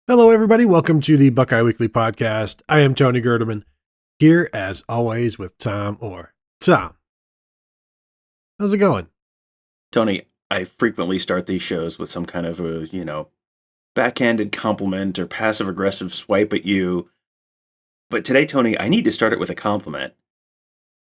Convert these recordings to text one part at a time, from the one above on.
Hello, everybody. Welcome to the Buckeye Weekly Podcast. I am Tony Gerdeman, here as always with Tom Orr. Tom, how's it going? Tony, I frequently start these shows with some kind of backhanded compliment or passive aggressive swipe at you. But today, Tony, I need to start it with a compliment.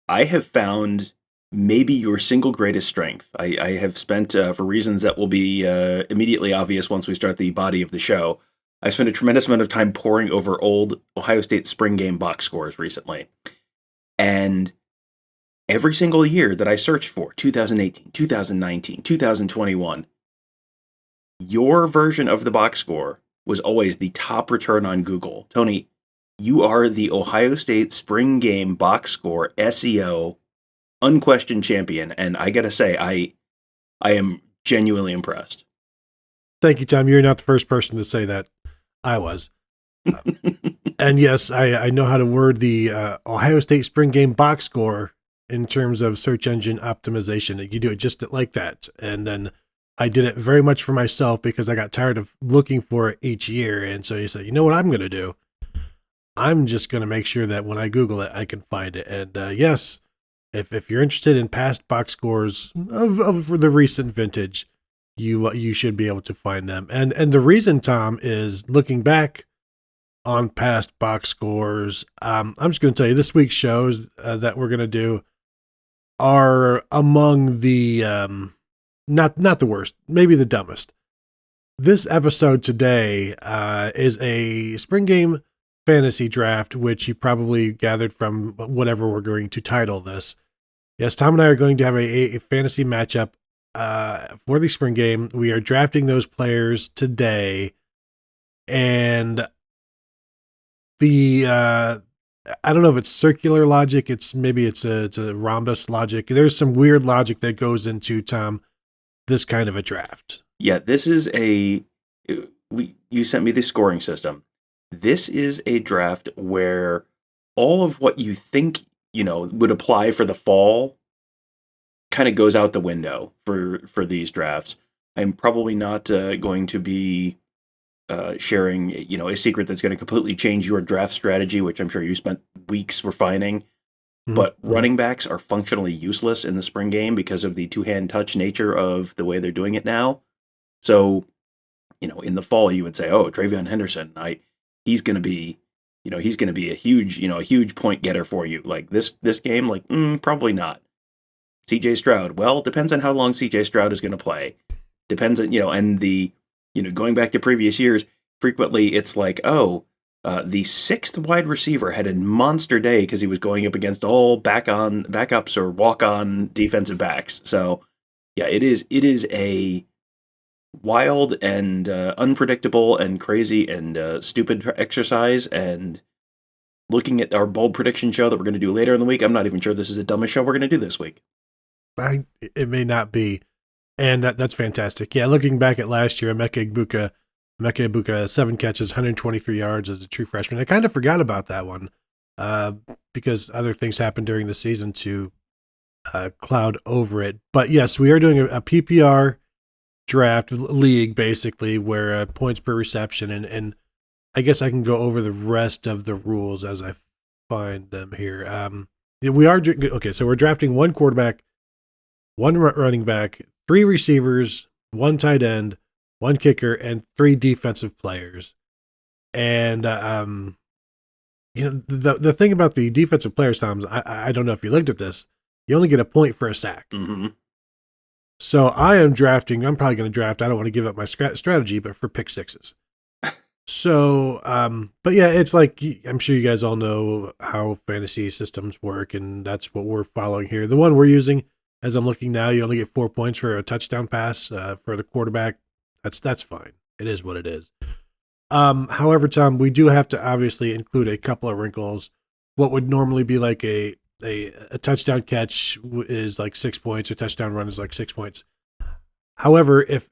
I have found maybe your single greatest strength. I have spent, for reasons that will be immediately obvious once we start the body of the show, I spent a tremendous amount of time poring over old Ohio State spring game box scores recently. And every single year that I searched for, 2018, 2019, 2021, your version of the box score was always the top return on Google. Tony, you are the Ohio State spring game box score SEO unquestioned champion, and I gotta say, I am genuinely impressed. Thank you, Tom. You're not the first person to say that. I was. And yes, I know how to word the Ohio State spring game box score in terms of search engine optimization. You do it just like that. And then I did it very much for myself because I got tired of looking for it each year. And so you said, you know what I'm going to do? I'm just going to make sure that when I Google it, I can find it. And yes, if you're interested in past box scores of the recent vintage, you should be able to find them. And the reason, Tom, is looking back on past box scores. I'm just going to tell you this week's shows that we're going to do are among the not the worst, maybe the dumbest. This episode today is a spring game fantasy draft, which you probably gathered from whatever we're going to title this. Yes, Tom and I are going to have a fantasy matchup for the spring game. We are drafting those players today, and the I don't know if it's circular logic. It's a rhombus logic. There's some weird logic that goes into, Tom, this kind of a draft. Yeah, this is you sent me the scoring system. This is a draft where all of what you think, would apply for the fall kind of goes out the window for these drafts. I'm probably not going to be sharing, a secret that's going to completely change your draft strategy, which I'm sure you spent weeks refining. But running backs are functionally useless in the spring game because of the two-hand touch nature of the way they're doing it now. So, in the fall, you would say, "Oh, Travion Henderson, he's going to be, a huge point getter for you." Like this game, probably not. C.J. Stroud, well, depends on how long C.J. Stroud is going to play. Depends on, and going back to previous years, frequently it's like, the sixth wide receiver had a monster day because he was going up against all backups or walk-on defensive backs. So, yeah, it is a wild and unpredictable and crazy and stupid exercise. And looking at our bold prediction show that we're going to do later in the week, I'm not even sure this is the dumbest show we're going to do this week. It may not be. And that's fantastic. Yeah, looking back at last year, Emeka Egbuka, 7 catches, 123 yards as a true freshman. I kind of forgot about that one because other things happened during the season to cloud over it. But yes, we are doing a PPR draft league, basically, where points per reception. And I guess I can go over the rest of the rules as I find them here. Okay, so we're drafting one quarterback, one running back, 3 receivers, 1 tight end, 1 kicker, and 3 defensive players. And the thing about the defensive players, Tom, is I don't know if you looked at this. You only get a point for a sack. Mm-hmm. So I'm probably going to draft. I don't want to give up my strategy, but for pick sixes. So, but yeah, it's like, I'm sure you guys all know how fantasy systems work, and that's what we're following here. The one we're using, as I'm looking now, you only get 4 points for a touchdown pass for the quarterback. That's fine. It is what it is. However, Tom, we do have to obviously include a couple of wrinkles. What would normally be like a touchdown catch is like 6 points, a touchdown run is like 6 points. However, if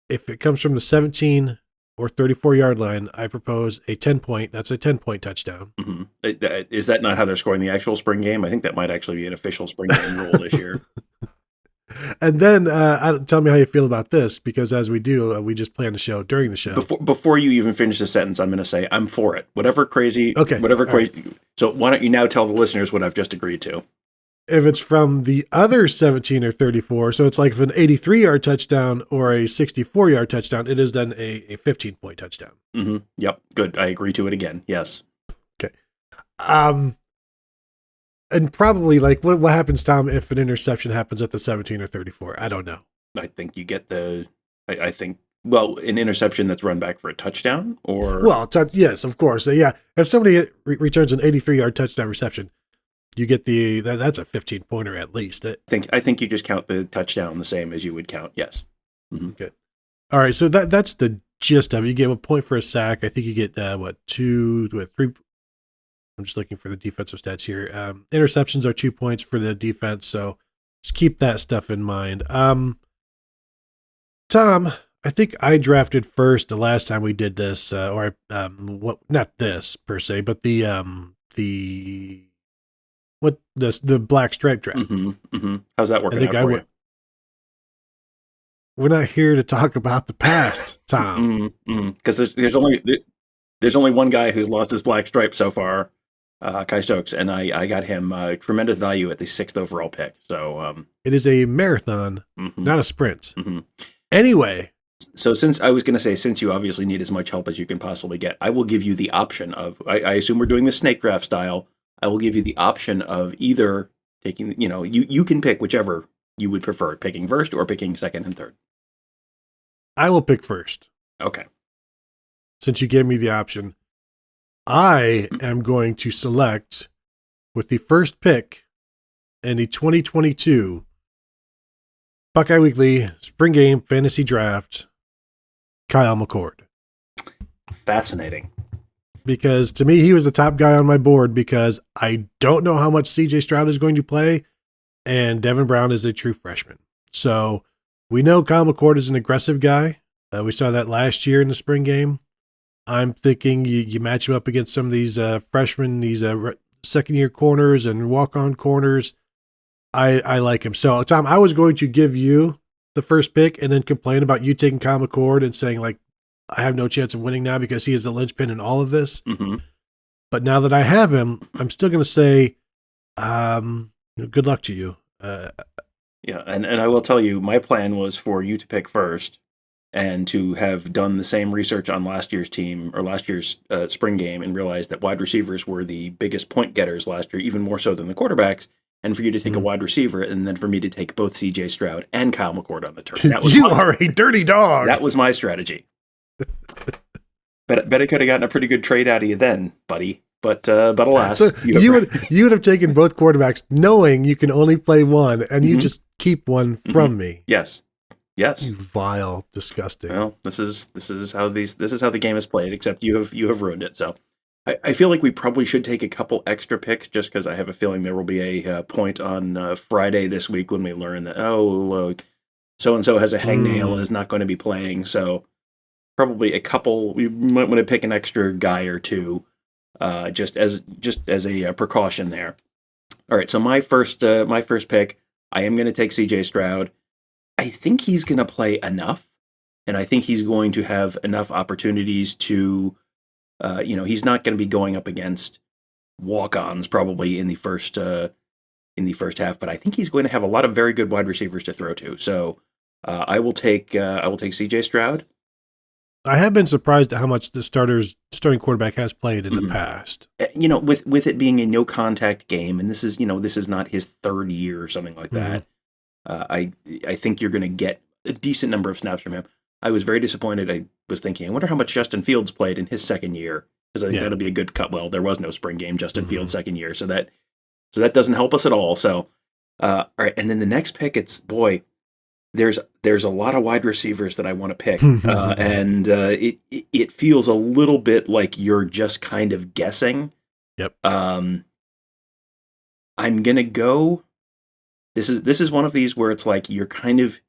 it comes from the 17 or 34-yard line, I propose a 10-point. That's a 10-point touchdown. Mm-hmm. Is that not how they're scoring the actual spring game? I think that might actually be an official spring game rule this year. And then tell me how you feel about this, because as we do, we just plan the show during the show. Before you even finish the sentence, I'm going to say I'm for it. Whatever crazy. Okay. Whatever All right. crazy. So why don't you now tell the listeners what I've just agreed to? If it's from the other 17 or 34, so it's like if an 83-yard touchdown or a 64-yard touchdown, it is then a 15-point touchdown. Mm-hmm. Yep. Good. I agree to it again. Yes. Okay. And probably like what happens, Tom, if an interception happens at the 17 or 34? I don't know. I think you get I think, well, an interception that's run back for a touchdown, or Well, yes, of course. Yeah. If somebody returns an 83-yard touchdown reception, you get that's a 15-pointer at least. I think you just count the touchdown the same as you would count. Yes. Mm-hmm. Okay. All right. So that's the gist of it. You get a point for a sack. I think you get 3. I'm just looking for the defensive stats here. Interceptions are 2 points for the defense. So just keep that stuff in mind. Tom, I think I drafted first the last time we did this, not this per se, but the black stripe draft. Mm-hmm, mm-hmm. How's that working out for you? We're not here to talk about the past, Tom. Because there's only one guy who's lost his black stripe so far, Kai Stokes, and I got him tremendous value at the 6th overall pick. So it is a marathon, not a sprint. Mm-hmm. Anyway. So since you obviously need as much help as you can possibly get, I will give you the option of, I assume we're doing the snake draft style. I will give you the option of either taking, you can pick whichever you would prefer, picking first or picking second and third. I will pick first. Okay. Since you gave me the option, I am going to select with the first pick in the 2022 Buckeye Weekly Spring Game Fantasy Draft, Kyle McCord. Fascinating. Because to me, he was the top guy on my board because I don't know how much CJ Stroud is going to play, and Devin Brown is a true freshman. So we know Kyle McCord is an aggressive guy. We saw that last year in the spring game. I'm thinking you match him up against some of these freshmen, these second-year corners and walk-on corners. I like him. So, Tom, I was going to give you the first pick and then complain about you taking Kyle McCord and saying, like, I have no chance of winning now because he is the linchpin in all of this. Mm-hmm. But now that I have him, I'm still going to say, good luck to you. Yeah, and I will tell you, my plan was for you to pick first and to have done the same research on last year's team or last year's spring game and realize that wide receivers were the biggest point getters last year, even more so than the quarterbacks, and for you to take a wide receiver and then for me to take both CJ Stroud and Kyle McCord on the turn. You are a dirty dog. That was my strategy. Bet I could have gotten a pretty good trade out of you then, buddy. But alas, so you would have taken both quarterbacks, knowing you can only play one, and you just keep one from me. Yes. You vile, disgusting. Well, this is how the game is played. Except you have ruined it. So I feel like we probably should take a couple extra picks, just because I have a feeling there will be a point on Friday this week when we learn that so and so has a hangnail and is not going to be playing. So probably a couple. We might want to pick an extra guy or two. Just as a precaution there. All right, so my first pick, I am going to take CJ Stroud. I think he's going to play enough, and I think he's going to have enough opportunities to, he's not going to be going up against walk-ons probably in the first half, but I think he's going to have a lot of very good wide receivers to throw to. So I will take CJ Stroud. I have been surprised at how much the starting quarterback has played in the past. With it being a no contact game, and this is not his third year or something like that. I think you're going to get a decent number of snaps from him. I was very disappointed. I was thinking, I wonder how much Justin Fields played in his second year, because I think that'll be a good cut. Well, there was no spring game, Justin Fields' second year, so that doesn't help us at all. So, all right, and then the next pick, there's a lot of wide receivers that I want to pick, and it feels a little bit like you're just kind of guessing. Yep. I'm gonna go. This is one of these where it's like you're kind of,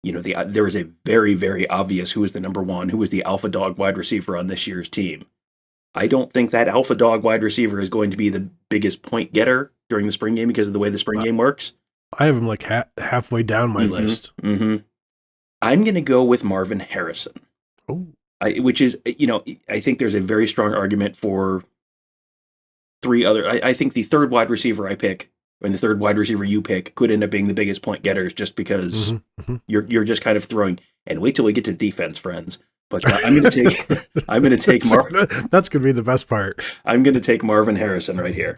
there is a very, very obvious who is the number one, who is the alpha dog wide receiver on this year's team. I don't think that alpha dog wide receiver is going to be the biggest point getter during the spring game because of the way the spring game works. I have him like halfway down my list. Mm-hmm. I'm going to go with Marvin Harrison. Oh, Which is, I think there's a very strong argument for three other. I think the third wide receiver I pick and the third wide receiver you pick could end up being the biggest point getters just because you're just kind of throwing. And wait till we get to defense, friends. But I'm going to take That's going to be the best part. I'm going to take Marvin Harrison right here.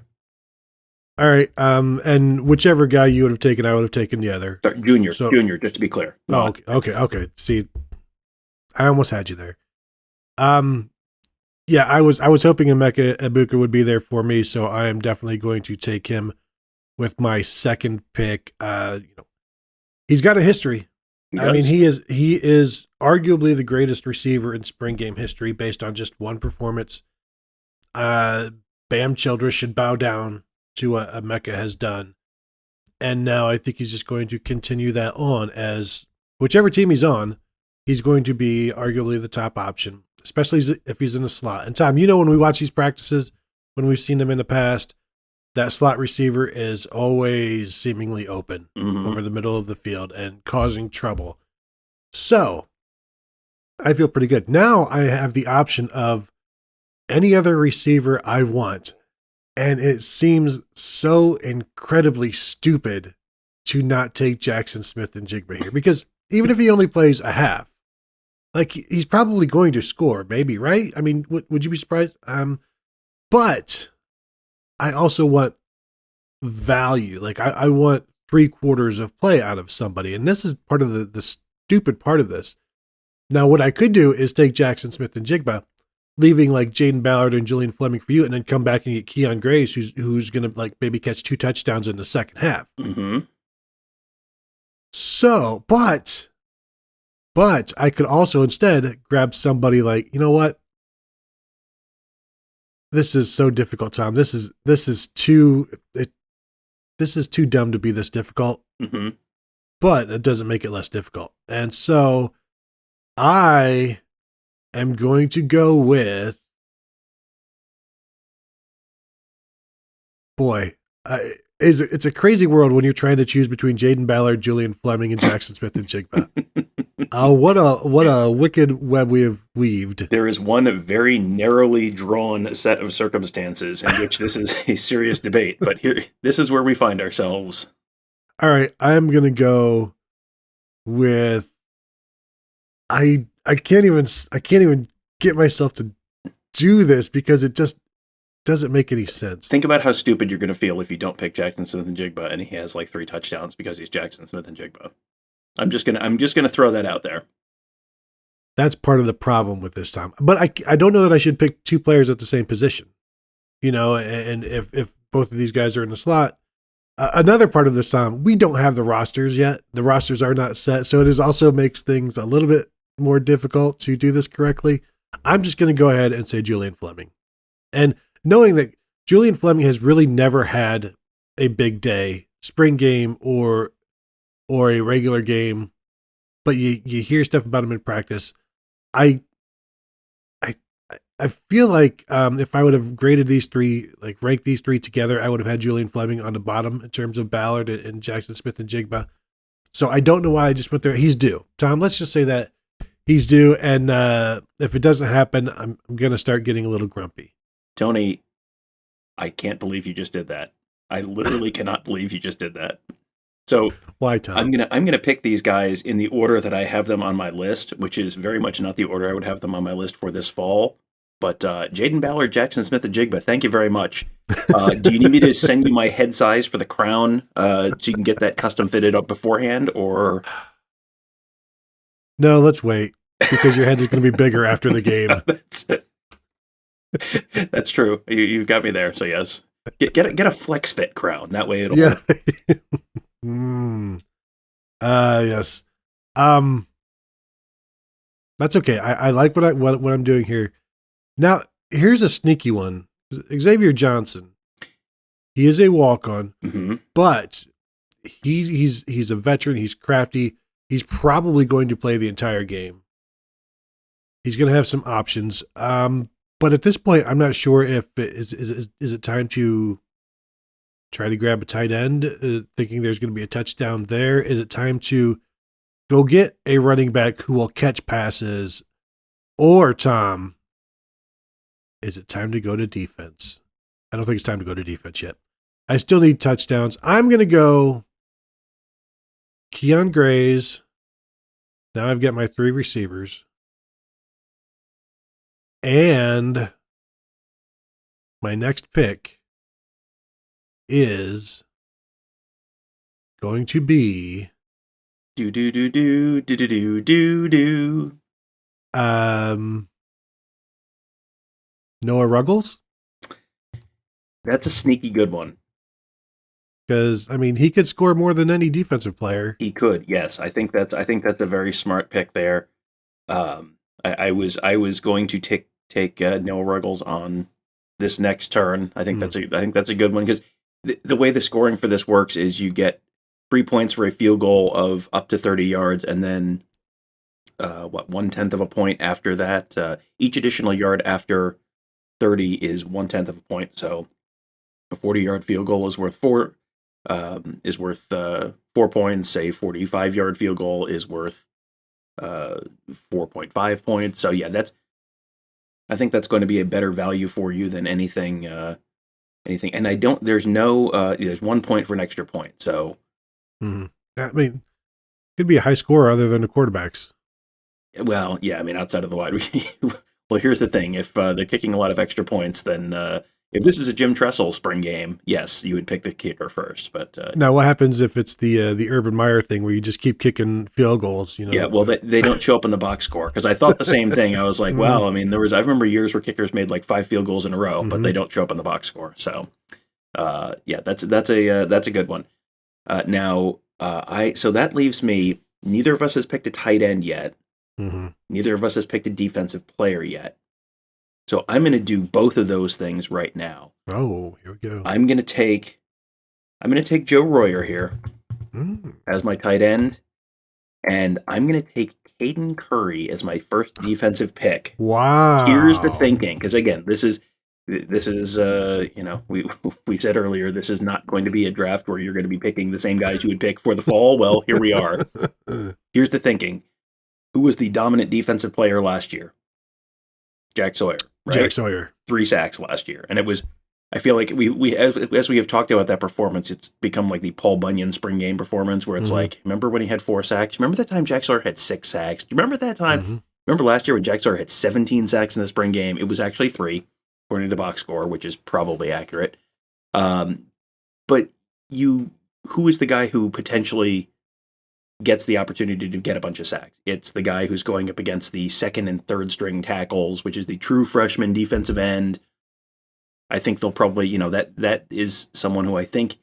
All right. And whichever guy you would have taken, I would have taken the other. Sorry, Junior, just to be clear. Oh, okay. See, I almost had you there. Yeah, I was hoping Emeka Egbuka would be there for me, so I am definitely going to take him with my second pick. He's got a history. I mean, he is arguably the greatest receiver in spring game history based on just one performance. Bam Childress should bow down to what Emeka has done. And now I think he's just going to continue that on as whichever team he's on, he's going to be arguably the top option, especially if he's in a slot. And Tom, when we watch these practices, when we've seen them in the past, that slot receiver is always seemingly open over the middle of the field and causing trouble. So I feel pretty good. Now I have the option of any other receiver I want. And it seems so incredibly stupid to not take Jackson Smith-Njigba here, because even if he only plays a half, like he's probably going to score, maybe, right? I mean, would you be surprised? But I also want value. Like I want 3/4 of play out of somebody. And this is part of the stupid part of this. Now, what I could do is take Jackson Smith-Njigba, leaving like Jaden Ballard and Julian Fleming for you, and then come back and get Keon Graves, who's going to like maybe catch 2 touchdowns in the second half. So, but I could also instead grab somebody like, you know what? This is so difficult, Tom. This is too dumb to be this difficult. But it doesn't make it less difficult. And so I am going to go with, it's a crazy world when you're trying to choose between Jaden Ballard, Julian Fleming, and Jackson Smith-Njigba. What a wicked web we have weaved. There is one very narrowly drawn set of circumstances in which this is a serious debate, but this is where we find ourselves. All right, I'm going to go with I can't even get myself to do this because it just doesn't make any sense. Think about how stupid you're going to feel if you don't pick Jackson Smith-Njigba and he has like 3 touchdowns because he's Jackson Smith-Njigba. I'm just gonna throw that out there. That's part of the problem with this, Tom. But I don't know that I should pick 2 players at the same position. And if both of these guys are in the slot. Another part of this, Tom, we don't have the rosters yet. The rosters are not set, so it also makes things a little bit more difficult to do this correctly. I'm just going to go ahead and say Julian Fleming. And knowing that Julian Fleming has really never had a big day, spring game or a regular game, but you hear stuff about him in practice. I feel like if I would have graded these 3, like ranked these 3 together, I would have had Julian Fleming on the bottom in terms of Ballard and Jackson Smith-Njigba. So I don't know why I just went there. He's due. Tom, let's just say that he's due. And if it doesn't happen, I'm going to start getting a little grumpy. Tony, I can't believe you just did that. I literally cannot believe you just did that. So why, Tom? I'm gonna pick these guys in the order that I have them on my list, which is very much not the order I would have them on my list for this fall. But Jaden Ballard, Jackson Smith-Njigba, thank you very much. Do you need me to send you my head size for the crown so you can get that custom fitted up beforehand, or? No, let's wait because your head is going to be bigger after the game. That's true. You've got me there. So yes, get a flex fit crown. That way it'll. Yeah. Yes. That's okay. I like what I'm doing here. Now, here's a sneaky one. Xavier Johnson. He is a walk-on, but he's a veteran. He's crafty. He's probably going to play the entire game. He's going to have some options. But at this point, I'm not sure if is it time to try to grab a tight end, thinking there's going to be a touchdown there? Is it time to go get a running back who will catch passes? Or, Tom, is it time to go to defense? I don't think it's time to go to defense yet. I still need touchdowns. I'm going to go Keon Grays. Now I've got my 3 receivers. And my next pick is going to be Noah Ruggles. That's a sneaky good one. Because I mean, he could score more than any defensive player. He could, yes. I think that's a very smart pick there. I was going to take Noah Ruggles on this next turn. I think that's a good one because the way the scoring for this works is you get 3 points for a field goal of up to 30 yards, and then 1/10 of a point after that. Each additional yard after 30 is 1/10 of a point. So a 40-yard field goal is worth 4 points. Say 45-yard field goal is worth 4.5 points. So yeah, I think that's going to be a better value for you than anything. And there's 1 point for an extra point. So I mean, it could be a high scorer other than the quarterbacks. Well, yeah, I mean, outside of the wide. Well, here's the thing: if they're kicking a lot of extra points, then if this is a Jim Tressel spring game, yes, you would pick the kicker first. But now, what happens if it's the Urban Meyer thing where you just keep kicking field goals? You know, yeah, well, they don't show up in the box score because I thought the same thing. I was like, well, I mean, I remember years where kickers made like 5 field goals in a row, but they don't show up in the box score. So, yeah, that's a good one. So that leaves me. Neither of us has picked a tight end yet. Neither of us has picked a defensive player yet. So I'm going to do both of those things right now. Oh, here we go. I'm going to take Joe Royer here as my tight end, and I'm going to take Caden Curry as my first defensive pick. Wow. Here's the thinking, because again, this is we said earlier, this is not going to be a draft where you're going to be picking the same guys you would pick for the fall. Well, here we are. Here's the thinking. Who was the dominant defensive player last year? Jack Sawyer. Right? Jack Sawyer. 3 sacks last year. And it was, I feel like as we have talked about that performance, it's become like the Paul Bunyan spring game performance where it's like, remember when he had 4 sacks? Remember that time Jack Sawyer had 6 sacks? Do you remember that time? Remember last year when Jack Sawyer had 17 sacks in the spring game? It was actually 3, according to the box score, which is probably accurate. But who is the guy who potentially gets the opportunity to get a bunch of sacks? It's the guy who's going up against the second and third string tackles, which is the true freshman defensive end. I think they'll probably, that is someone who I think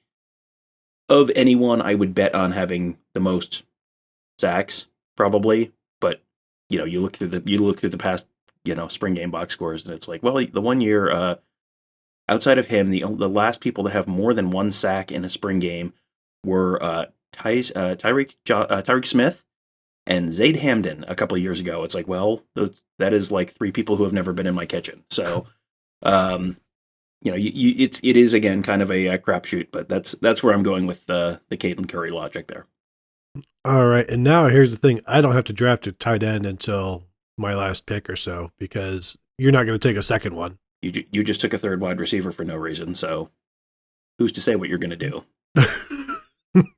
of anyone I would bet on having the most sacks, probably. But, you look through the past, spring game box scores, and it's like, well, the one year, outside of him, the last people to have more than 1 sack in a spring game were Tyreek Smith and Zaid Hamden a couple of years ago. It's like, well, that is like 3 people who have never been in my kitchen. So, it is again kind of a crapshoot, but that's where I'm going with the Caden Curry logic there. All right, and now here's the thing: I don't have to draft a tight end until my last pick or so because you're not going to take a second one. You just took a third wide receiver for no reason. So, who's to say what you're going to do?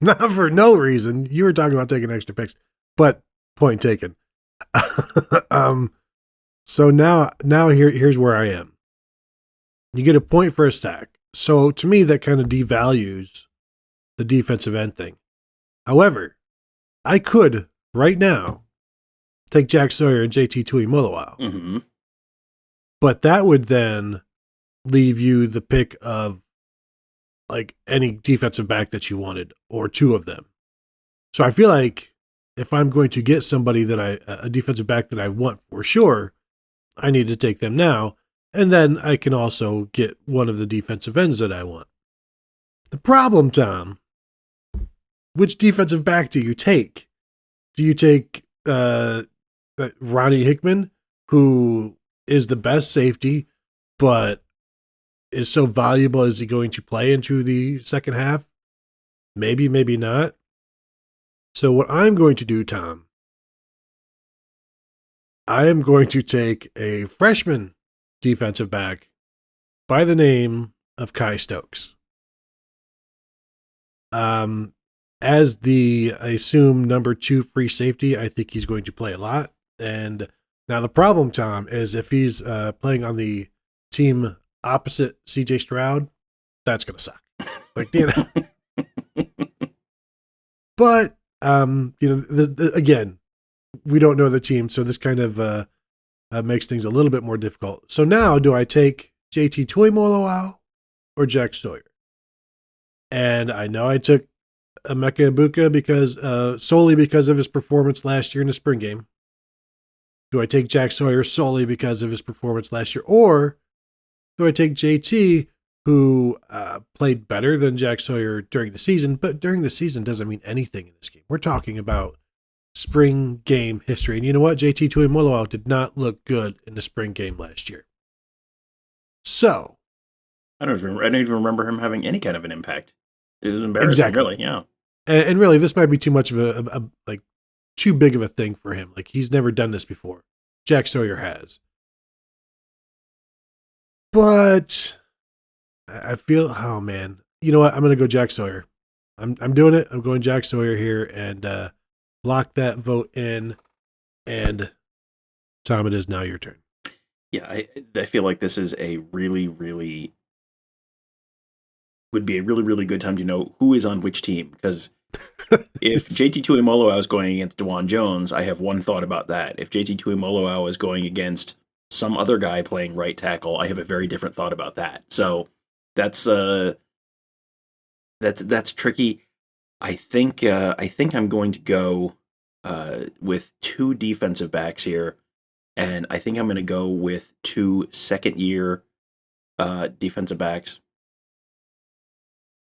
Not for no reason. You were talking about taking extra picks, but point taken. So now here's where I am. You get a point for a sack. So to me, that kind of devalues the defensive end thing. However, I could right now take Jack Sawyer and JT Tuimoloau. But that would then leave you the pick of like any defensive back that you wanted, or 2 of them. So I feel like if I'm going to get somebody a defensive back that I want for sure, I need to take them now. And then I can also get one of the defensive ends that I want. The problem, Tom, which defensive back do you take? Do you take Ronnie Hickman, who is the best safety, but is so valuable. Is he going to play into the second half? Maybe, maybe not. So what I'm going to do, Tom, I am going to take a freshman defensive back by the name of Kai Stokes. As the, I assume, number 2 free safety, I think he's going to play a lot. And now the problem, Tom, is if he's playing on the team opposite CJ Stroud, that's going to suck. Like, But, again, we don't know the team, so this kind of makes things a little bit more difficult. So now, do I take JT Tuimoloau or Jack Sawyer? And I know I took Emeka Ibuka because solely because of his performance last year in the spring game. Do I take Jack Sawyer solely because of his performance last year? Or do I take JT, who played better than Jack Sawyer during the season, but during the season doesn't mean anything in this game. We're talking about spring game history. And you know what? JT Tuimoloau did not look good in the spring game last year. So I don't even remember him having any kind of an impact. It was embarrassing, exactly. really. Yeah. And really, this might be too much of a like too big of a thing for him. Like, he's never done this before. Jack Sawyer has. But I feel, oh man, you know what? I'm going to go Jack Sawyer. I'm doing it. I'm going Jack Sawyer here and lock that vote in. And Tom, it is now your turn. Yeah, I feel like this is a really, really would be a really, really good time to know who is on which team. Because if JT Tuimoloau is going against DeJuan Jones, I have one thought about that. If JT Tuimoloau is going against some other guy playing right tackle, I have a very different thought about that. So that's tricky. I think I'm going to go with 2 defensive backs here, and I think I'm going to go with 2 second-year defensive backs.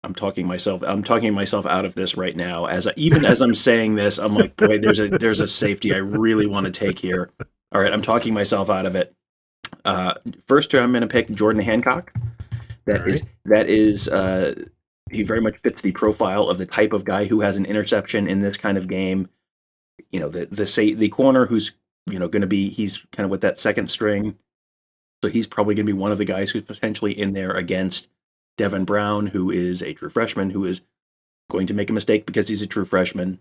I'm talking myself out of this right now. Even as I'm saying this, I'm like, boy, there's a safety I really want to take here. All right, I'm talking myself out of it. First, I'm going to pick Jordan Hancock. That is he very much fits the profile of the type of guy who has an interception in this kind of game. You know, the corner who's going to be, he's kind of with that second string, so he's probably going to be one of the guys who's potentially in there against Devin Brown, who is a true freshman, who is going to make a mistake because he's a true freshman.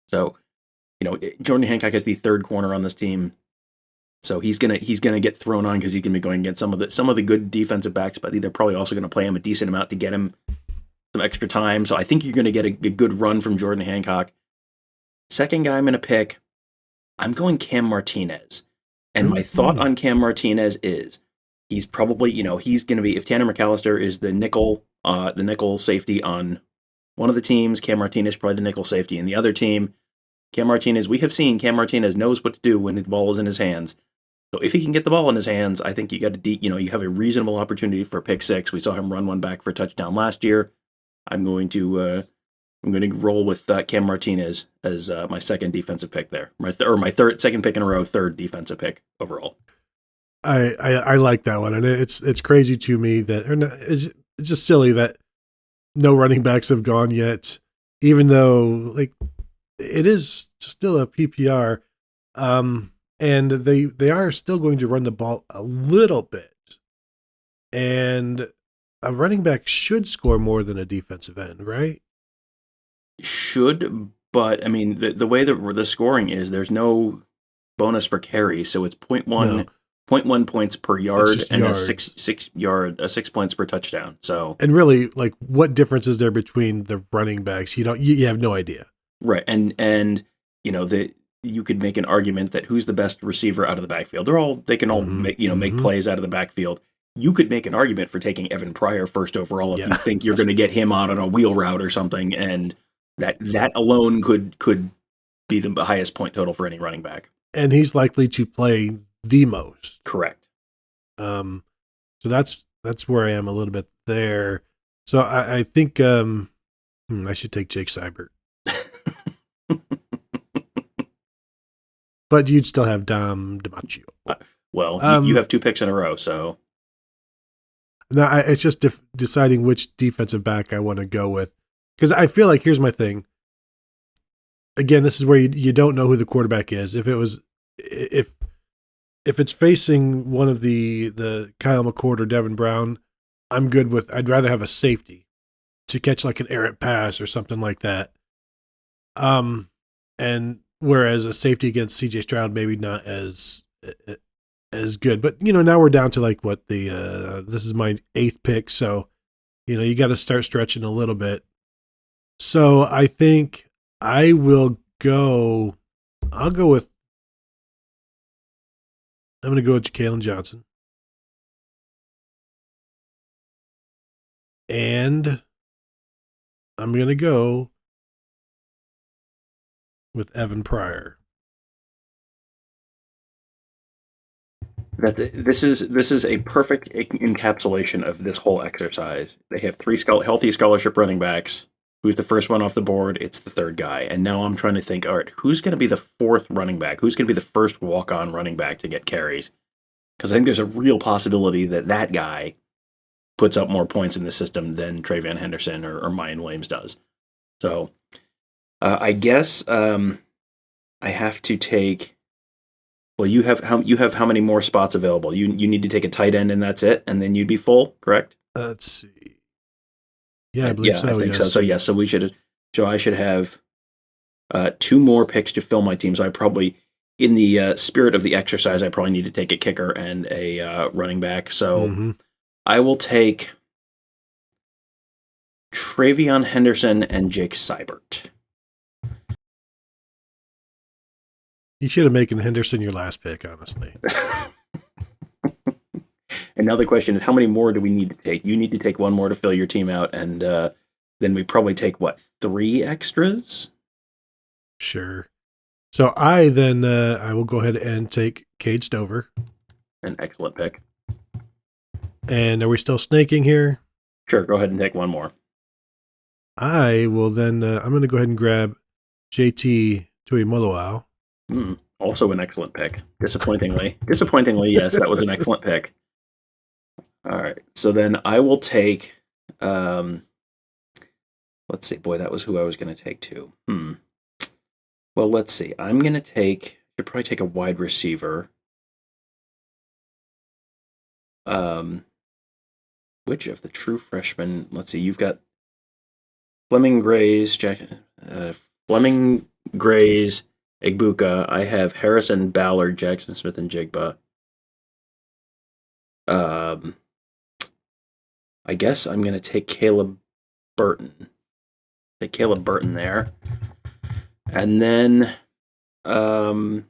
So, Jordan Hancock is the third corner on this team. So he's gonna get thrown on because he's gonna be going against some of the good defensive backs, but they're probably also gonna play him a decent amount to get him some extra time. So I think you're gonna get a good run from Jordan Hancock. Second guy I'm gonna pick, I'm going Cam Martinez. And my thought on Cam Martinez is he's probably, he's gonna be, if Tanner McAllister is the nickel safety on one of the teams, Cam Martinez probably the nickel safety in the other team. Cam Martinez, we have seen Cam Martinez knows what to do when the ball is in his hands. So if he can get the ball in his hands, I think you have a reasonable opportunity for a pick 6. We saw him run one back for a touchdown last year. I'm going to roll with Cam Martinez as my second defensive pick there. My second pick in a row, third defensive pick overall. I like that one, and it's crazy to me that it's just silly that no running backs have gone yet, even though like it is still a PPR. And they are still going to run the ball a little bit. And a running back should score more than a defensive end, right? Should, but I mean the way that the scoring is, there's no bonus per carry, so it's 0.1 points per yard and a 6 points per touchdown. So, and really, like, what difference is there between the running backs? You have no idea, right? And you could make an argument that who's the best receiver out of the backfield. They can all make plays out of the backfield. You could make an argument for taking Evan Pryor first overall if you think you're going to get him out on a wheel route or something, and that alone could be the highest point total for any running back. And he's likely to play the most. Correct. So that's where I am a little bit there. So I think I should take Jake Seibert. But you'd still have Dom DiMaggio. Well, you have 2 picks in a row, so. No, it's just deciding which defensive back I want to go with. Because I feel like, here's my thing. Again, this is where you don't know who the quarterback is. If it's facing one of the Kyle McCord or Devin Brown, I'm good with. I'd rather have a safety to catch like an errant pass or something like that. And whereas a safety against CJ Stroud maybe not as good. But now we're down to like what this is my 8th pick, so you got to start stretching a little bit. So I think I will go. I'll go with. I'm going to go with Jalen Johnson. And I'm going to go with Evan Pryor. This is a perfect encapsulation of this whole exercise. They have 3 healthy scholarship running backs. Who's the first one off the board? It's the 3rd guy. And now I'm trying to think, all right, who's going to be the 4th running back? Who's going to be the first walk-on running back to get carries? Because I think there's a real possibility that guy puts up more points in the system than Travion Henderson or Mayan Williams does. So I guess I have to take. Well, you have how many more spots available? You need to take a tight end and that's it, and then you'd be full, correct? Let's see. Yeah, I believe so. I think yes. so. So yes, so we should. So I should have 2 more picks to fill my team. So I probably, in the spirit of the exercise, I probably need to take a kicker and a running back. So I will take Travion Henderson and Jake Seibert. You should have made Henderson your last pick, honestly. And now the question is, how many more do we need to take? You need to take 1 more to fill your team out, and then we probably take, 3 extras? Sure. So I will go ahead and take Cade Stover. An excellent pick. And are we still snaking here? Sure, go ahead and take 1 more. I will then, I'm going to go ahead and grab JT Tuimoloau. Also an excellent pick. Disappointingly, yes, that was an excellent pick. All right, so then I will take. Let's see. Boy, that was who I was going to take too. Well, let's see. I'm going to should probably take a wide receiver. Which of the true freshmen? Let's see. You've got Fleming Grays, Egbuka. I have Harrison, Ballard, Jackson Smith, and Jigba. I guess I'm going to take Caleb Burton. Take Caleb Burton there. And then I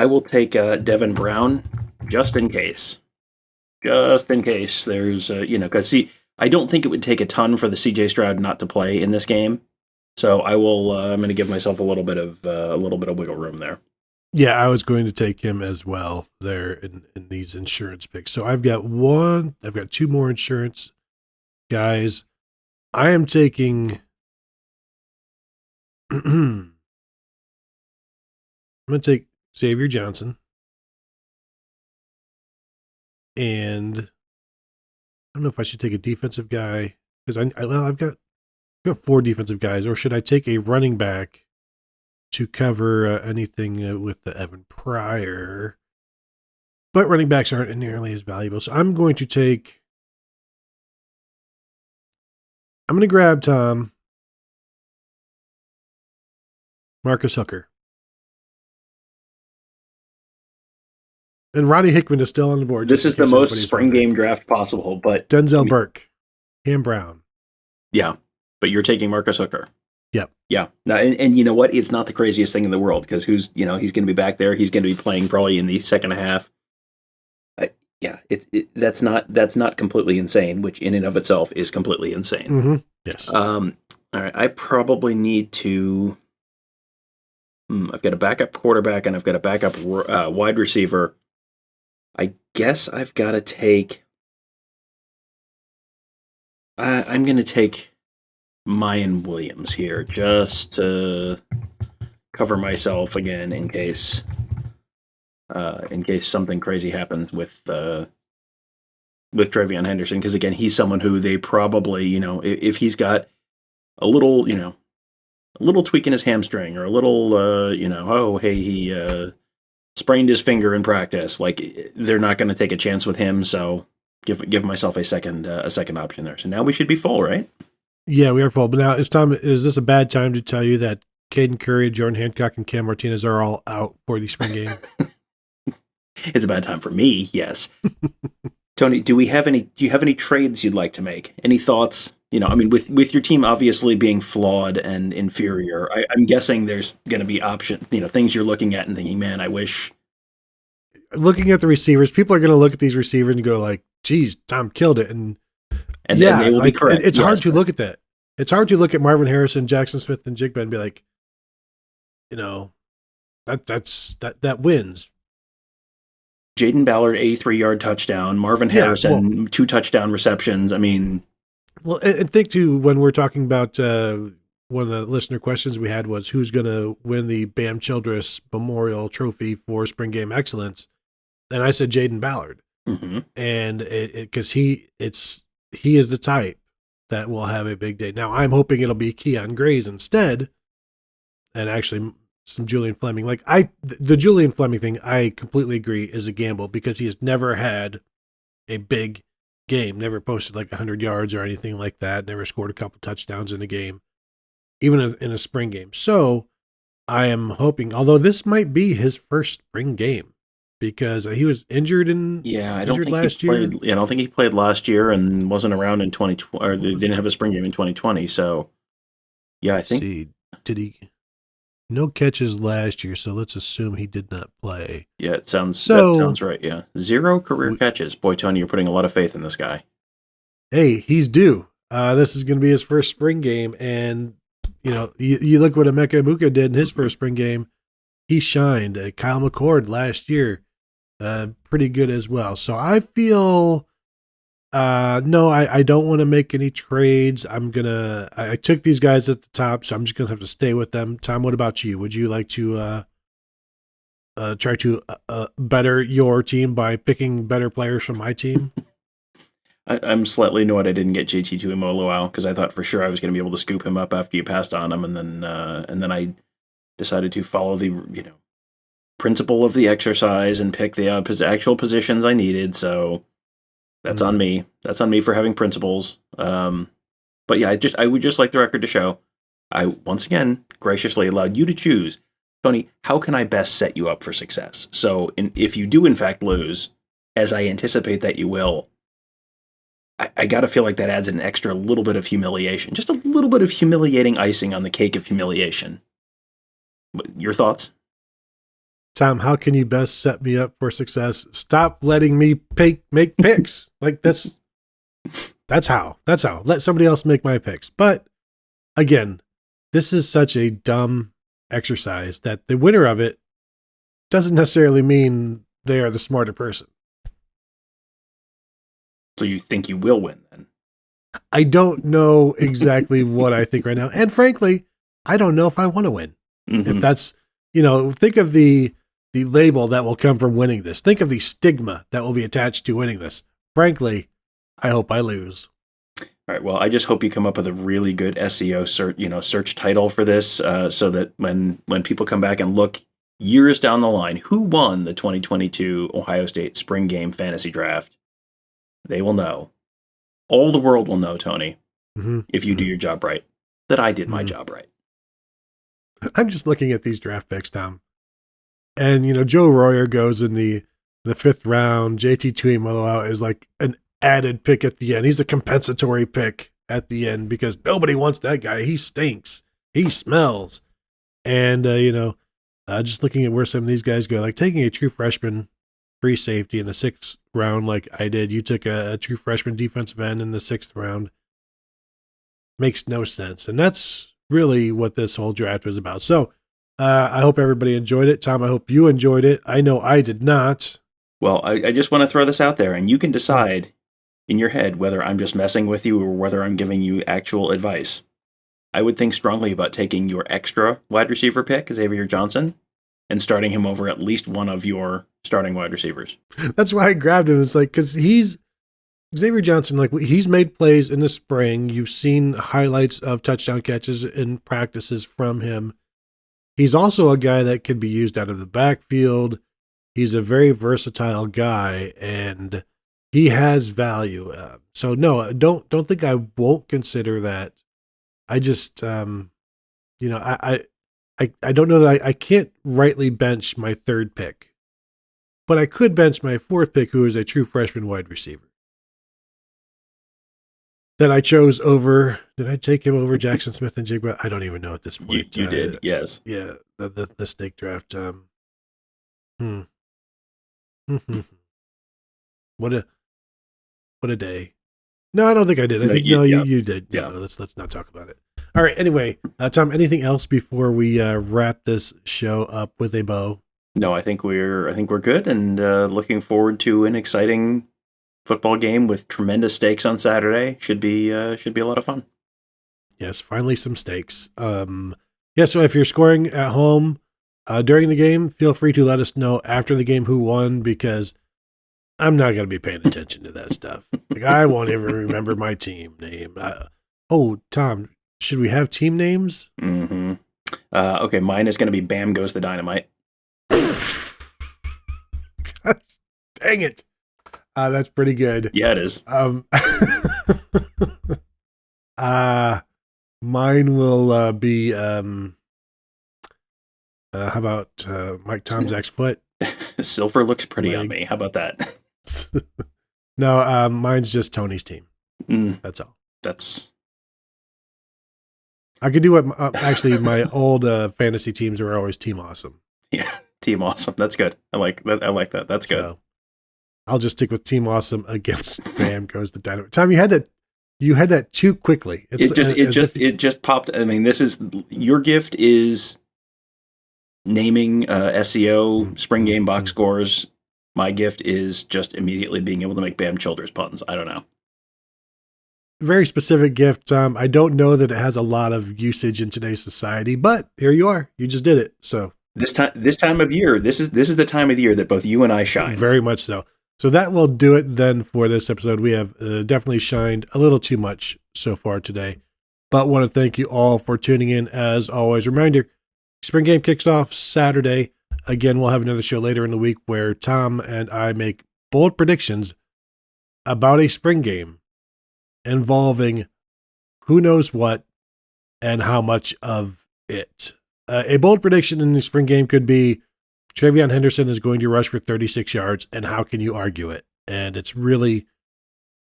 will take Devin Brown, just in case. Just in case there's, because see, I don't think it would take a ton for the CJ Stroud not to play in this game. So I will. I'm going to give myself a little bit of wiggle room there. Yeah, I was going to take him as well there in these insurance picks. So I've got 2 more insurance guys. I am taking. I'm going to take Xavier Johnson, and I don't know if I should take a defensive guy because I've got 4 defensive guys, or should I take a running back to cover anything with the Evan Pryor? But running backs aren't nearly as valuable, so I'm going to grab Tom Marcus Hooker. And Ronnie Hickman is still on the board. This is the most spring game draft possible, but Denzel Burke, Cam Brown. Yeah, but you're taking Marcus Hooker. Yep. Yeah. Now, and you know what? It's not the craziest thing in the world because he's going to be back there. He's going to be playing probably in the second half. That's not completely insane, which in and of itself is completely insane. Mm-hmm. Yes. All right. I probably need to. I've got a backup quarterback and I've got a backup wide receiver. I guess I've got to take. I'm going to take Mayan Williams here just to cover myself again in case something crazy happens with Trevion Henderson, because again, he's someone who they probably, if he's got a little, a little tweak in his hamstring or a little, oh, hey, he sprained his finger in practice, like they're not going to take a chance with him. So give myself a second option there. So now we should be full, right? Yeah, we are full. But now is this a bad time to tell you that Caden Curry, Jordan Hancock, and Cam Martinez are all out for the spring game? It's a bad time for me, yes. Tony, do you have any trades you'd like to make? Any thoughts? With your team obviously being flawed and inferior, I'm guessing there's going to be things you're looking at and thinking, man, I wish. Looking at the receivers, people are going to look at these receivers and go like, geez, Tom killed it. And yeah, they will be correct. It's hard to look at that. It's hard to look at Marvin Harrison, Jackson Smith, and Jigba and be like, that wins. Jaden Ballard, 83-yard touchdown. Marvin Harrison, 2 touchdown receptions. I mean... Well, and think, too, when we're talking about one of the listener questions we had was who's going to win the Bam Childress Memorial Trophy for Spring Game Excellence. And I said Jaden Ballard. Mm-hmm. And because he is the type that will have a big day. Now, I'm hoping it'll be Keon Grays instead. And actually... some Julian Fleming. The Julian Fleming thing, I completely agree, is a gamble because he has never had a big game, never posted 100 yards or anything like that, never scored a couple touchdowns in a game, even in a spring game. So I am hoping, although this might be his first spring game because he was injured last year. I don't think he played last year and wasn't around in 2020, or they didn't have a spring game in 2020. So yeah, I think. Did he? No catches last year, so let's assume he did not play. Yeah, that sounds right, yeah. 0 career catches. Boy, Tony, you're putting a lot of faith in this guy. Hey, he's due. This is going to be his first spring game, and, you look what Emeka Ibuka did in his first spring game. He shined. Kyle McCord last year, pretty good as well. So I feel... no, I don't want to make any trades. I took these guys at the top, so I'm just going to have to stay with them. Tom, what about you? Would you like to try to better your team by picking better players from my team? I'm slightly annoyed I didn't get JT Tuimoloau because I thought for sure I was going to be able to scoop him up after you passed on him, and then I decided to follow the principle of the exercise and pick the actual positions I needed. So. That's on me. That's on me for having principles. But yeah, I would just like the record to show I once again graciously allowed you to choose, Tony. How can I best set you up for success? So, if you do in fact lose, as I anticipate that you will, I got to feel like that adds an extra little bit of humiliation, just a little bit of humiliating icing on the cake of humiliation. Your thoughts? Tom, how can you best set me up for success? Stop letting me make picks. That's how. Let somebody else make my picks. But again, this is such a dumb exercise that the winner of it doesn't necessarily mean they are the smarter person. So you think you will win then? I don't know exactly what I think right now. And frankly, I don't know if I want to win. Mm-hmm. If that's, think of the label that will come from winning this. Think of the stigma that will be attached to winning this. Frankly, I hope I lose. All right. Well, I just hope you come up with a really good SEO search title for this, so that when people come back and look years down the line, who won the 2022 Ohio State Spring Game Fantasy Draft, they will know. All the world will know, Tony, if you do your job right, that I did my job right. I'm just looking at these draft picks, Tom. And, Joe Royer goes in the 5th round. JT Tuimoloau is like an added pick at the end. He's a compensatory pick at the end because nobody wants that guy. He stinks. He smells. And, just looking at where some of these guys go, like taking a true freshman free safety in the 6th round like I did. You took a true freshman defensive end in the 6th round. Makes no sense. And that's really what this whole draft was about. So, I hope everybody enjoyed it. Tom, I hope you enjoyed it. I know I did not. Well, I just want to throw this out there, and you can decide in your head whether I'm just messing with you or whether I'm giving you actual advice. I would think strongly about taking your extra wide receiver pick, Xavier Johnson, and starting him over at least one of your starting wide receivers. That's why I grabbed him. It's like, because he's Xavier Johnson, like he's made plays in the spring. You've seen highlights of touchdown catches in practices from him. He's also a guy that can be used out of the backfield. He's a very versatile guy, and he has value. So no, don't think I won't consider that. I just, I don't know that I can't rightly bench my third pick, but I could bench my fourth pick, who is a true freshman wide receiver. That I chose over. Did I take him over Jackson Smith and Jake Brown? I don't even know at this point. You did, yes. Yeah, the snake draft. What a day. No, I don't think I did. I think you did. Yeah. No, let's not talk about it. All right. Anyway, Tom, anything else before we wrap this show up with a bow? No, I think we're good, and looking forward to an exciting football game with tremendous stakes on Saturday. Should be a lot of fun. Yes, finally some stakes. Yeah. So if you're scoring at home during the game, feel free to let us know after the game who won, because I'm not going to be paying attention to that stuff. Like, I won't even remember my team name. Tom, should we have team names? Mm-hmm. Okay, mine is going to be Bam Goes the Dynamite. Dang it. That's pretty good. Yeah, it is. Mine will be, how about Mike Tomczak's foot? Silver looks pretty on me. How about that? No, mine's just Tony's team. That's all. I could do what actually my old fantasy teams were always Team Awesome. Yeah, Team Awesome. That's good. I like that. That's good. So, I'll just stick with Team Awesome against Bam Goes the Dynamite. Tom, you had that too quickly. It just popped. I mean, this is your gift is naming SEO spring game box scores. My gift is just immediately being able to make Bam Childers puns. I don't know. Very specific gift. I don't know that it has a lot of usage in today's society, but here you are. You just did it. So this time of year, this is the time of the year that both you and I shine. Very much so. So that will do it then for this episode. We have definitely shined a little too much so far today, but want to thank you all for tuning in. As always, reminder, spring game kicks off Saturday. Again, we'll have another show later in the week where Tom and I make bold predictions about a spring game involving who knows what and how much of it. A bold prediction in the spring game could be Travion Henderson is going to rush for 36 yards, and how can you argue it? And it's really,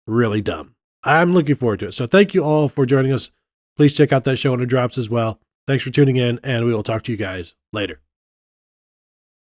really dumb. I'm looking forward to it. So thank you all for joining us. Please check out that show when it drops as well. Thanks for tuning in, and we will talk to you guys later.